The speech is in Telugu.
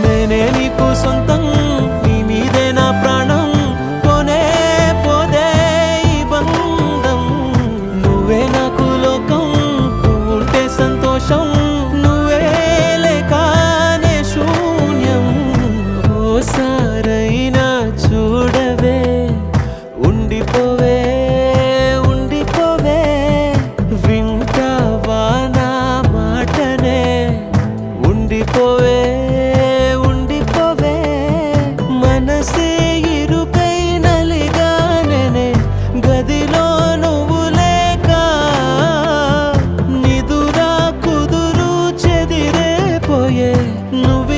నేనే నీకు సొంతం, నీ మీదే నా ప్రాణం, కొనే పోదే ఈ బంధం. నువ్వే నాకు లోకం, నువ్వుంటే సంతోషం, నువ్వే లేకానే శూన్యం. ఓసారైనా చూడవే, ఉండిపోవే ఉండిపోవే, వింటావా నా మాటనే, ఉండిపోవే ఉండిపోవే. మనసే ఇరుకై నలిగానే గదిలో నువ్వు లేక, నిదురా కుదురు చెదిరే పోయే. నువ్వు